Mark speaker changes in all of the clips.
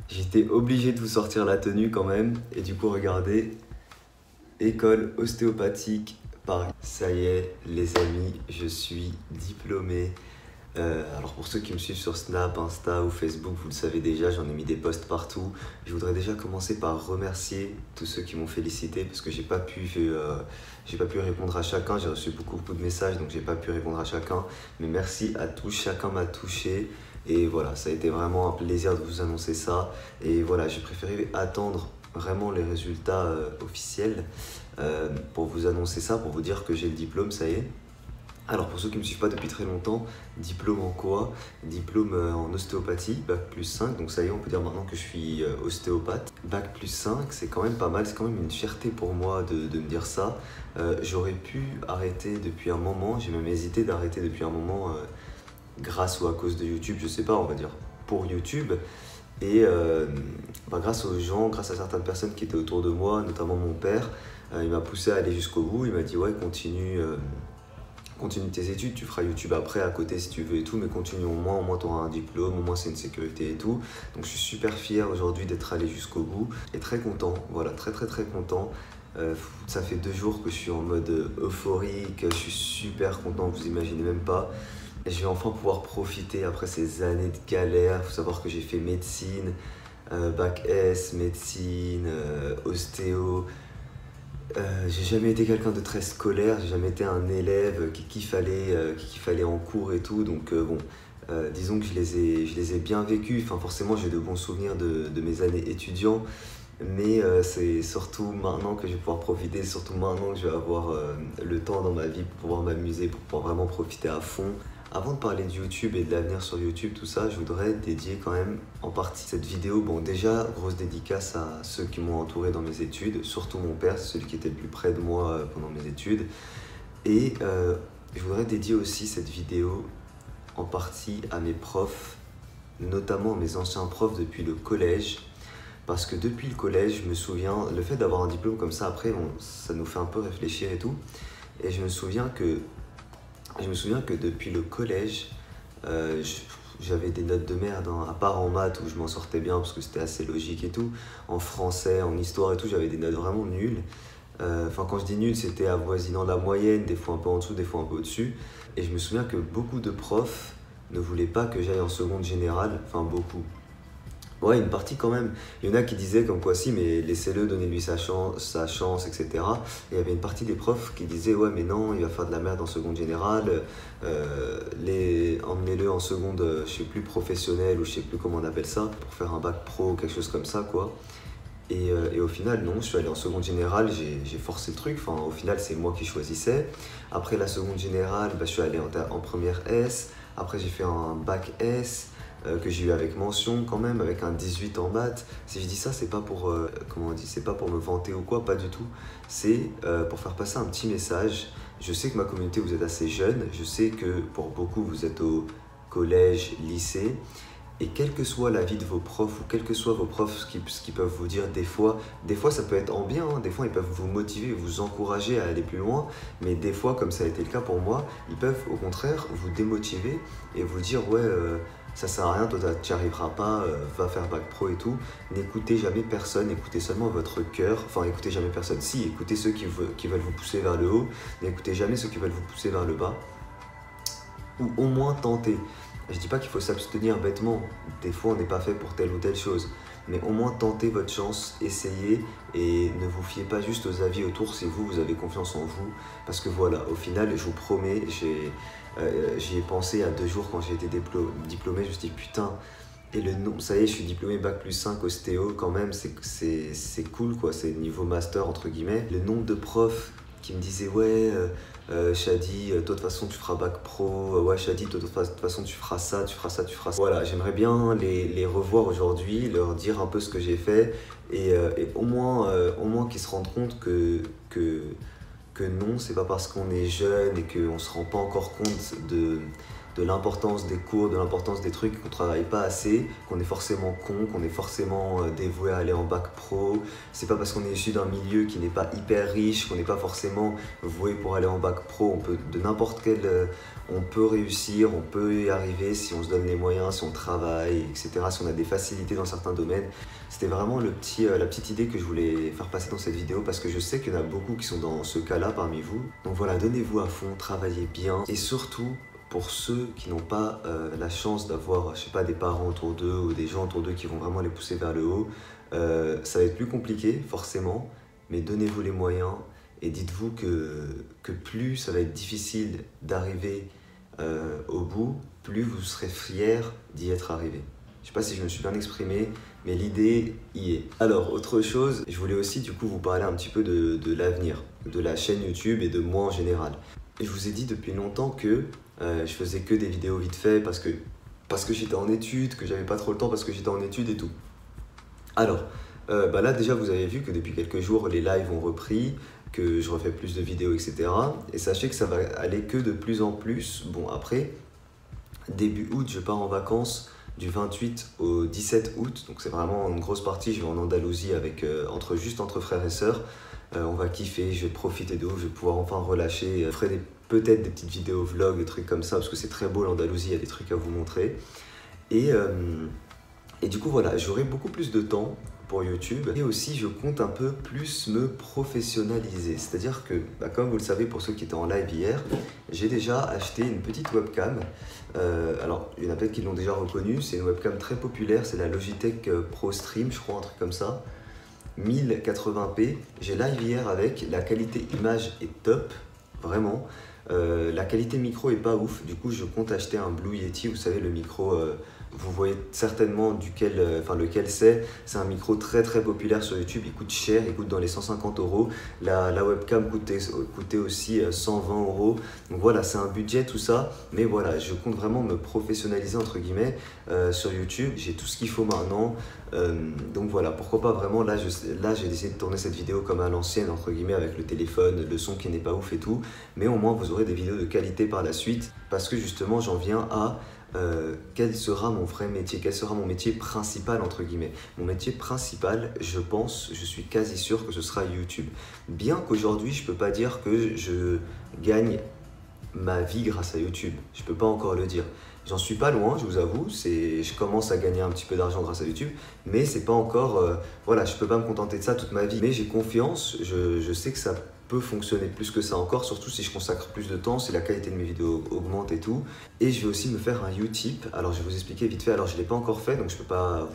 Speaker 1: J'étais obligé de vous sortir la tenue quand même. Et du coup, regardez, école ostéopathique Paris. Ça y est, les amis, je suis diplômé. Alors pour ceux qui me suivent sur Snap, Insta ou Facebook, vous le savez déjà, j'en ai mis des posts partout. Je voudrais déjà commencer par remercier tous ceux qui m'ont félicité parce que j'ai pas pu répondre à chacun. J'ai reçu beaucoup de messages donc j'ai pas pu répondre à chacun. Mais merci à tous, chacun m'a touché. Et voilà, ça a été vraiment un plaisir de vous annoncer ça. Et voilà, j'ai préféré attendre vraiment les résultats officiels pour vous annoncer ça, pour vous dire que j'ai le diplôme, ça y est. Alors pour ceux qui ne me suivent pas depuis très longtemps, diplôme en quoi? Diplôme en ostéopathie, bac+5, donc ça y est on peut dire maintenant que je suis ostéopathe. Bac+5 c'est quand même pas mal, c'est quand même une fierté pour moi de me dire ça. J'aurais pu arrêter depuis un moment, j'ai même hésité d'arrêter depuis un moment grâce ou à cause de YouTube, je sais pas, on va dire pour YouTube. Et grâce aux gens, grâce à certaines personnes qui étaient autour de moi, notamment mon père, il m'a poussé à aller jusqu'au bout, il m'a dit ouais continue tes études, tu feras YouTube après à côté si tu veux et tout, mais continue au moins tu auras un diplôme, au moins c'est une sécurité et tout. Donc je suis super fier aujourd'hui d'être allé jusqu'au bout et très content, voilà, très content. Ça fait 2 jours que je suis en mode euphorique, je suis super content, vous imaginez même pas. Et je vais enfin pouvoir profiter après ces années de galère. Il faut savoir que j'ai fait médecine, bac S, médecine, ostéo. J'ai jamais été quelqu'un de très scolaire, j'ai jamais été un élève qui fallait en cours et tout, donc disons que je les ai bien vécus, enfin forcément j'ai de bons souvenirs de mes années étudiants, mais c'est surtout maintenant que je vais pouvoir profiter, surtout maintenant que je vais avoir le temps dans ma vie pour pouvoir m'amuser, pour pouvoir vraiment profiter à fond. Avant de parler de YouTube et de l'avenir sur YouTube, tout ça, je voudrais dédier quand même en partie cette vidéo. Bon, déjà, grosse dédicace à ceux qui m'ont entouré dans mes études, surtout mon père, c'est celui qui était le plus près de moi pendant mes études. Et je voudrais dédier aussi cette vidéo en partie à mes profs, notamment à mes anciens profs depuis le collège. Parce que depuis le collège, je me souviens, le fait d'avoir un diplôme comme ça, après, bon, ça nous fait un peu réfléchir et tout. Et je me souviens que depuis le collège, j'avais des notes de merde, hein, à part en maths où je m'en sortais bien parce que c'était assez logique et tout. En français, en histoire et tout, j'avais des notes vraiment nulles. Enfin, quand je dis nul, c'était avoisinant la moyenne, des fois un peu en dessous, des fois un peu au-dessus. Et je me souviens que beaucoup de profs ne voulaient pas que j'aille en seconde générale, enfin beaucoup. Ouais, une partie quand même. Il y en a qui disaient comme quoi si, mais laissez-le, donnez-lui sa chance, etc. Et il y avait une partie des profs qui disaient ouais, mais non, il va faire de la merde en seconde générale, emmenez-le en seconde, je sais plus, professionnelle ou je sais plus comment on appelle ça, pour faire un bac pro ou quelque chose comme ça, quoi. Et au final, non, je suis allé en seconde générale, j'ai forcé le truc, enfin, au final, c'est moi qui choisissais. Après la seconde générale, je suis allé en première S, après j'ai fait un bac S, que j'ai eu avec mention quand même, avec un 18 en maths. Si je dis ça, c'est pas pour, comment on dit, c'est pas pour me vanter ou quoi, pas du tout. C'est pour faire passer un petit message. Je sais que ma communauté, vous êtes assez jeune, je sais que pour beaucoup, vous êtes au collège, lycée. Et quelle que soit l'avis de vos profs ou quels que soient vos profs, ce qu'ils peuvent vous dire des fois ça peut être en bien, hein, des fois ils peuvent vous motiver, vous encourager à aller plus loin, mais des fois, comme ça a été le cas pour moi, ils peuvent au contraire vous démotiver et vous dire ouais, ça sert à rien, toi tu n'y arriveras pas, va faire bac pro et tout. N'écoutez jamais personne, écoutez seulement votre cœur, enfin écoutez jamais personne, si, écoutez ceux qui veulent vous pousser vers le haut, n'écoutez jamais ceux qui veulent vous pousser vers le bas, ou au moins tentez. Je dis pas qu'il faut s'abstenir bêtement, des fois on n'est pas fait pour telle ou telle chose, mais au moins tentez votre chance, essayez et ne vous fiez pas juste aux avis autour si vous avez confiance en vous, parce que voilà, au final, je vous promets, j'y ai pensé à 2 jours quand j'ai été diplômé, je me suis dit putain, et le nom, ça y est, je suis diplômé bac+5 ostéo quand même, c'est cool quoi, c'est niveau master entre guillemets. Le nombre de profs qui me disaient ouais, Shadi, toi de toute façon tu feras bac pro, ouais Shadi, toi de toute façon tu feras ça, tu feras ça, tu feras ça. Voilà, j'aimerais bien les revoir aujourd'hui, leur dire un peu ce que j'ai fait et au moins qu'ils se rendent compte que non, c'est pas parce qu'on est jeune et qu'on se rend pas encore compte de l'importance des cours, de l'importance des trucs, qu'on travaille pas assez, qu'on est forcément con, qu'on est forcément dévoué à aller en bac pro. C'est pas parce qu'on est issu d'un milieu qui n'est pas hyper riche, qu'on n'est pas forcément voué pour aller en bac pro. On peut de n'importe quel, on peut réussir, on peut y arriver si on se donne les moyens, si on travaille, etc. Si on a des facilités dans certains domaines. C'était vraiment la petite idée que je voulais faire passer dans cette vidéo parce que je sais qu'il y en a beaucoup qui sont dans ce cas-là parmi vous. Donc voilà, donnez-vous à fond, travaillez bien et surtout, pour ceux qui n'ont pas la chance d'avoir, je sais pas, des parents autour d'eux ou des gens autour d'eux qui vont vraiment les pousser vers le haut, ça va être plus compliqué, forcément, mais donnez-vous les moyens et dites-vous que plus ça va être difficile d'arriver au bout, plus vous serez fier d'y être arrivé. Je sais pas si je me suis bien exprimé, mais l'idée y est. Alors, autre chose, je voulais aussi du coup vous parler un petit peu de l'avenir, de la chaîne YouTube et de moi en général. Et je vous ai dit depuis longtemps que je faisais que des vidéos vite fait parce que j'étais en études, que j'avais pas trop le temps parce que j'étais en études et tout. Alors, là déjà vous avez vu que depuis quelques jours les lives ont repris, que je refais plus de vidéos, etc. Et sachez que ça va aller que de plus en plus. Bon, après, début août, je pars en vacances du 28 au 17 août, donc c'est vraiment une grosse partie. Je vais en Andalousie avec, juste entre frères et sœurs. On va kiffer, je vais profiter de ouf, je vais pouvoir enfin relâcher. Je ferai peut-être des petites vidéos vlogs, des trucs comme ça, parce que c'est très beau l'Andalousie, il y a des trucs à vous montrer. Et du coup voilà, j'aurai beaucoup plus de temps pour YouTube et aussi je compte un peu plus me professionnaliser. C'est-à-dire que, comme vous le savez pour ceux qui étaient en live hier, j'ai déjà acheté une petite webcam. Alors, il y en a peut-être qui l'ont déjà reconnue, c'est une webcam très populaire, c'est la Logitech Pro Stream, je crois, un truc comme ça. 1080p, j'ai live hier avec, la qualité image est top, vraiment. La qualité micro est pas ouf, du coup je compte acheter un Blue Yeti, vous savez le micro, vous voyez certainement lequel c'est un micro très populaire sur YouTube, il coûte cher, il coûte dans les 150 €, la webcam coûtait aussi 120 €, donc voilà c'est un budget tout ça, mais voilà je compte vraiment me professionnaliser entre guillemets sur YouTube, j'ai tout ce qu'il faut maintenant, donc voilà pourquoi pas vraiment, là j'ai décidé de tourner cette vidéo comme à l'ancienne entre guillemets avec le téléphone, le son qui n'est pas ouf et tout, mais au moins vous aurez des vidéos de qualité par la suite parce que justement j'en viens à quel sera mon vrai métier, quel sera mon métier principal entre guillemets. Mon métier principal, je suis quasi sûr que ce sera YouTube. Bien qu'aujourd'hui, je peux pas dire que je gagne ma vie grâce à YouTube. Je peux pas encore le dire. J'en suis pas loin, je vous avoue. Je commence à gagner un petit peu d'argent grâce à YouTube, mais c'est pas encore. Voilà, je peux pas me contenter de ça toute ma vie. Mais j'ai confiance. Je sais que ça peut fonctionner plus que ça encore, surtout si je consacre plus de temps, si la qualité de mes vidéos augmente et tout. Et je vais aussi me faire un Utip. Alors je vais vous expliquer vite fait, alors je l'ai pas encore fait, donc vous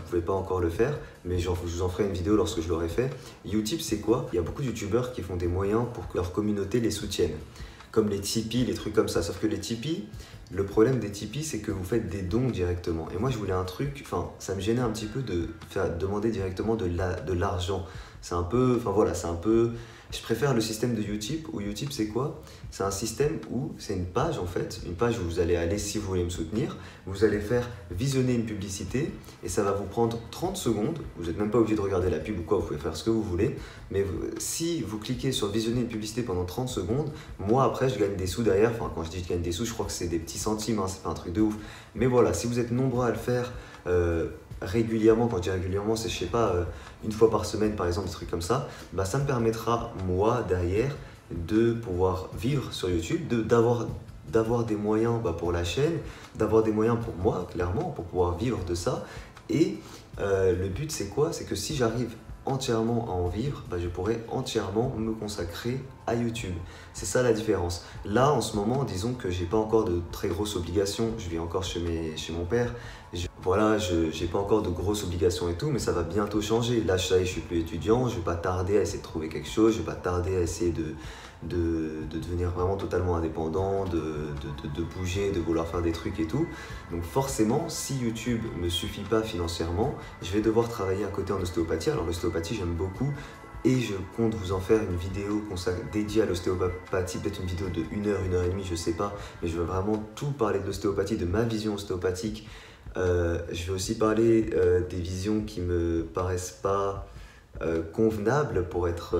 Speaker 1: pouvez pas encore le faire, mais je vous en ferai une vidéo lorsque je l'aurai fait. Utip c'est quoi? Il y a beaucoup de youtubeurs qui font des moyens pour que leur communauté les soutienne, comme les Tipeee, les trucs comme ça, sauf que les Tipeee, le problème des Tipeee, c'est que vous faites des dons directement. Et moi, je voulais un truc, ça me gênait un petit peu de demander directement de l'argent. C'est un peu, je préfère le système de Utip, où Utip, c'est quoi? C'est un système où c'est une page en fait, une page où vous allez aller si vous voulez me soutenir, vous allez faire visionner une publicité et ça va vous prendre 30 secondes, vous n'êtes même pas obligé de regarder la pub ou quoi, vous pouvez faire ce que vous voulez, mais si vous cliquez sur visionner une publicité pendant 30 secondes, moi après je gagne des sous derrière, quand je dis je gagne des sous, je crois que c'est des petits centimes, c'est pas un truc de ouf, mais voilà, si vous êtes nombreux à le faire, régulièrement, quand je dis régulièrement, c'est je sais pas, une fois par semaine par exemple, des trucs comme ça, ça me permettra moi derrière de pouvoir vivre sur YouTube, d'avoir des moyens pour la chaîne, d'avoir des moyens pour moi clairement, pour pouvoir vivre de ça. Et le but c'est quoi? C'est que si j'arrive entièrement à en vivre, je pourrais entièrement me consacrer à YouTube. C'est ça la différence. Là, en ce moment, disons que j'ai pas encore de très grosses obligations. Je vis encore chez mon père. J'ai pas encore de grosses obligations et tout, mais ça va bientôt changer. Là, je suis plus étudiant. Je vais pas tarder à essayer de trouver quelque chose. Je vais pas tarder à essayer de devenir vraiment totalement indépendant, de bouger, de vouloir faire des trucs et tout. Donc forcément, si YouTube me suffit pas financièrement, je vais devoir travailler à côté en ostéopathie. Alors l'ostéopathie, j'aime beaucoup et je compte vous en faire une vidéo dédiée à l'ostéopathie, peut-être une vidéo de 1 heure, 1 heure et demie, je sais pas, mais je veux vraiment tout parler de l'ostéopathie, de ma vision ostéopathique. Je vais aussi parler des visions qui me paraissent pas convenables pour être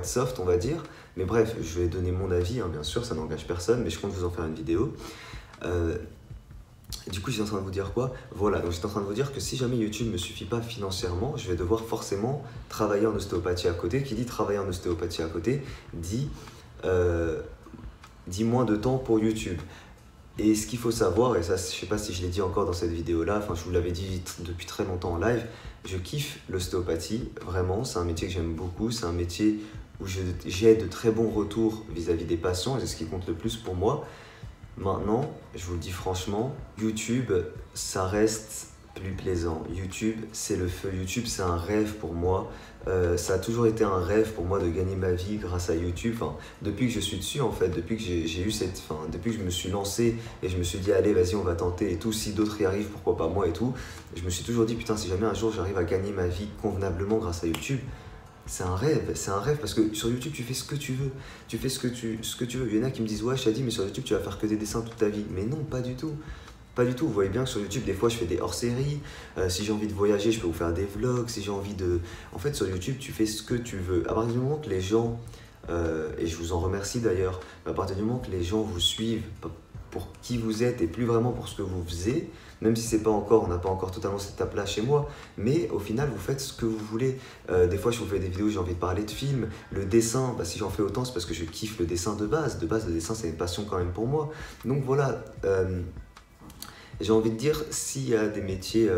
Speaker 1: soft, on va dire. Mais bref, je vais donner mon avis, bien sûr, ça n'engage personne, mais je compte vous en faire une vidéo. Du coup, j'étais en train de vous dire quoi? Voilà, donc j'étais en train de vous dire que si jamais YouTube ne me suffit pas financièrement, je vais devoir forcément travailler en ostéopathie à côté. Qui dit travailler en ostéopathie à côté, dit, euh, dit moins de temps pour YouTube. Et ce qu'il faut savoir, et ça je sais pas si je l'ai dit encore dans cette vidéo-là, enfin je vous l'avais dit depuis très longtemps en live, je kiffe l'ostéopathie, vraiment, c'est un métier que j'aime beaucoup, c'est un métier où j'ai de très bons retours vis-à-vis des patients, et c'est ce qui compte le plus pour moi. Maintenant, je vous le dis franchement, YouTube, ça reste plus plaisant. YouTube, c'est le feu. YouTube, c'est un rêve pour moi. Ça a toujours été un rêve pour moi de gagner ma vie grâce à YouTube. Enfin, depuis que je suis dessus, en fait, depuis que j'ai eu cette, enfin, depuis que je me suis lancé et je me suis dit, allez, vas-y, on va tenter et tout. Si d'autres y arrivent, pourquoi pas moi et tout. Je me suis toujours dit, putain, si jamais un jour j'arrive à gagner ma vie convenablement grâce à YouTube, c'est un rêve parce que sur YouTube tu fais ce que tu veux, tu fais ce que tu veux. Il y en a qui me disent ouais, Shadi, mais sur YouTube tu vas faire que des dessins toute ta vie. Mais non, pas du tout. Pas du tout, vous voyez bien que sur YouTube, des fois je fais des hors-séries, si j'ai envie de voyager, je peux vous faire des vlogs, si j'ai envie de... En fait, sur YouTube, tu fais ce que tu veux. À partir du moment que les gens, et je vous en remercie d'ailleurs, mais à partir du moment que les gens vous suivent pour qui vous êtes et plus vraiment pour ce que vous faisiez, même si c'est pas encore, on n'a pas encore totalement cette étape-là chez moi, mais au final, vous faites ce que vous voulez. Des fois, je vous fais des vidéos, j'ai envie de parler de films, le dessin, bah, si j'en fais autant, c'est parce que je kiffe le dessin de base. De base, le dessin, c'est une passion quand même pour moi. Donc voilà, j'ai envie de dire, s'il y a des métiers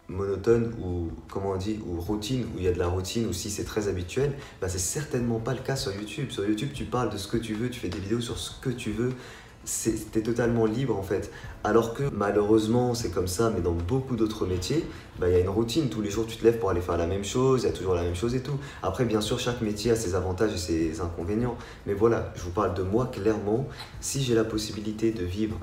Speaker 1: monotones ou, comment on dit, ou routine, où il y a de la routine, ou si c'est très habituel, bah, c'est certainement pas le cas sur YouTube. Sur YouTube, tu parles de ce que tu veux, tu fais des vidéos sur ce que tu veux, t'es totalement libre en fait. Alors que malheureusement, c'est comme ça, mais dans beaucoup d'autres métiers, bah, il y a une routine. Tous les jours, tu te lèves pour aller faire la même chose, il y a toujours la même chose et tout. Après, bien sûr, chaque métier a ses avantages et ses inconvénients. Mais voilà, je vous parle de moi clairement. Si j'ai la possibilité de vivre,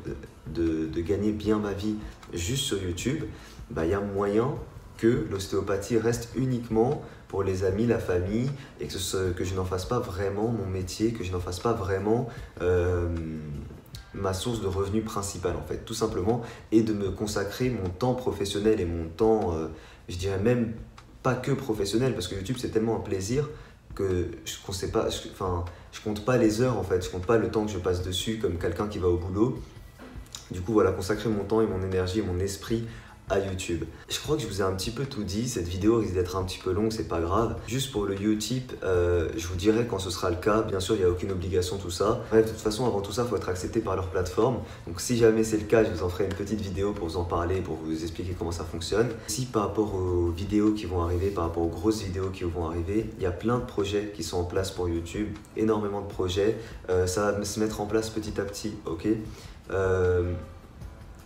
Speaker 1: de gagner bien ma vie juste sur YouTube, bah, il y a moyen que l'ostéopathie reste uniquement pour les amis, la famille, et que je n'en fasse pas vraiment mon métier, que je n'en fasse pas vraiment ma source de revenus principale en fait, tout simplement, et de me consacrer mon temps professionnel et mon temps, je dirais même pas que professionnel, parce que YouTube c'est tellement un plaisir que je compte pas les heures en fait, je compte pas le temps que je passe dessus comme quelqu'un qui va au boulot. Du coup voilà, consacrer mon temps et mon énergie et mon esprit à YouTube. Je crois que je vous ai un petit peu tout dit, cette vidéo risque d'être un petit peu longue, c'est pas grave. Juste pour le Utip, je vous dirai quand ce sera le cas, bien sûr il n'y a aucune obligation tout ça. Bref, de toute façon avant tout ça, il faut être accepté par leur plateforme. Donc si jamais c'est le cas, je vous en ferai une petite vidéo pour vous en parler, pour vous expliquer comment ça fonctionne. Si par rapport aux vidéos qui vont arriver, par rapport aux grosses vidéos qui vont arriver, il y a plein de projets qui sont en place pour YouTube, énormément de projets. Ça va se mettre en place petit à petit, ok.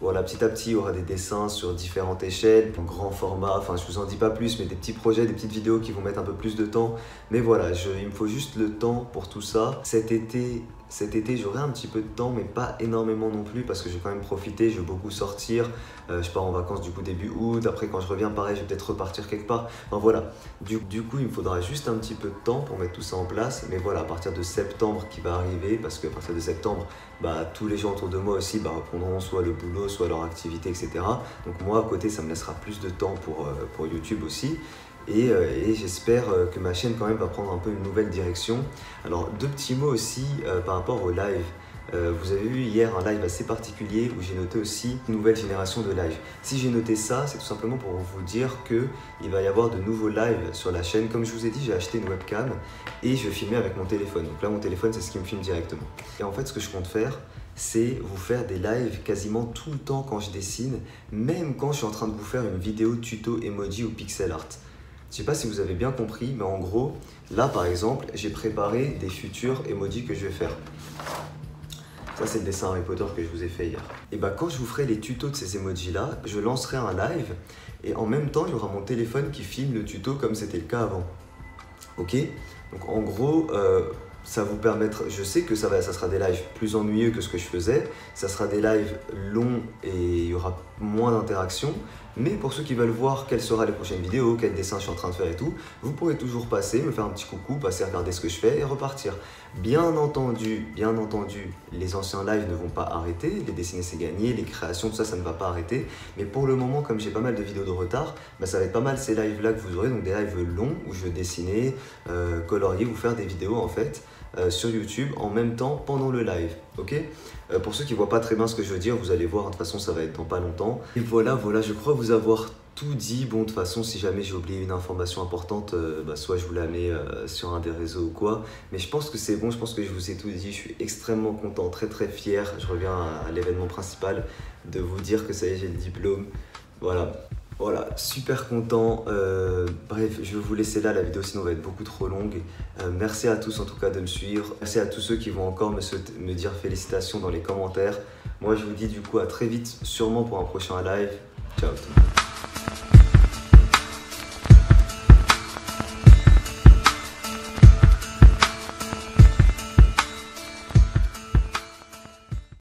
Speaker 1: Voilà, petit à petit, il y aura des dessins sur différentes échelles, en grand format, enfin je vous en dis pas plus, mais des petits projets, des petites vidéos qui vont mettre un peu plus de temps. Mais voilà, il me faut juste le temps pour tout ça. Cet été j'aurai un petit peu de temps, mais pas énormément non plus, parce que je vais quand même profiter, je vais beaucoup sortir. Je pars en vacances du coup début août, après quand je reviens pareil, je vais peut-être repartir quelque part. Enfin voilà, du coup il me faudra juste un petit peu de temps pour mettre tout ça en place. Mais voilà, à partir de septembre qui va arriver, parce qu'à partir de septembre, bah, tous les gens autour de moi aussi reprendront soit le boulot, soit leur activité, etc. Donc moi à côté, ça me laissera plus de temps pour YouTube aussi. Et j'espère que ma chaîne quand même va prendre un peu une nouvelle direction. Alors deux petits mots aussi par rapport au live. Vous avez vu hier un live assez particulier où j'ai noté aussi une nouvelle génération de live. Si j'ai noté ça, c'est tout simplement pour vous dire qu'il va y avoir de nouveaux lives sur la chaîne. Comme je vous ai dit, j'ai acheté une webcam et je vais filmer avec mon téléphone. Donc là, mon téléphone, c'est ce qui me filme directement. Et en fait, ce que je compte faire, c'est vous faire des lives quasiment tout le temps quand je dessine, même quand je suis en train de vous faire une vidéo tuto emoji ou pixel art. Je ne sais pas si vous avez bien compris, mais en gros, là par exemple, j'ai préparé des futurs emojis que je vais faire. Ça, c'est le dessin Harry Potter que je vous ai fait hier. Et bah, quand je vous ferai les tutos de ces emojis-là, je lancerai un live et en même temps, il y aura mon téléphone qui filme le tuto comme c'était le cas avant. Ok? Donc en gros, ça vous permettra, je sais que ça sera des lives plus ennuyeux que ce que je faisais, ça sera des lives longs et il y aura moins d'interaction, mais pour ceux qui veulent voir quelles seront les prochaines vidéos, quel dessin je suis en train de faire et tout, vous pourrez toujours passer, me faire un petit coucou, passer regarder ce que je fais et repartir. Bien entendu, les anciens lives ne vont pas arrêter, les dessiner c'est gagné, les créations, tout ça, ça ne va pas arrêter, mais pour le moment, comme j'ai pas mal de vidéos de retard, bah, ça va être pas mal ces lives là que vous aurez, donc des lives longs où je vais dessiner, colorier, vous faire des vidéos en fait. sur YouTube en même temps pendant le live, ok? Pour ceux qui voient pas très bien ce que je veux dire, vous allez voir, de toute façon ça va être dans pas longtemps. Et voilà, je crois vous avoir tout dit. Bon, de toute façon, si jamais j'ai oublié une information importante, soit je vous la mets sur un des réseaux ou quoi. Mais je pense que c'est bon, je pense que je vous ai tout dit. Je suis extrêmement content, très très fier. Je reviens à l'événement principal de vous dire que ça y est, j'ai le diplôme. Voilà, super content. Bref, je vais vous laisser là, la vidéo sinon va être beaucoup trop longue. Merci à tous en tout cas de me suivre. Merci à tous ceux qui vont encore me dire félicitations dans les commentaires. Moi je vous dis du coup à très vite, sûrement pour un prochain live. Ciao tout le monde.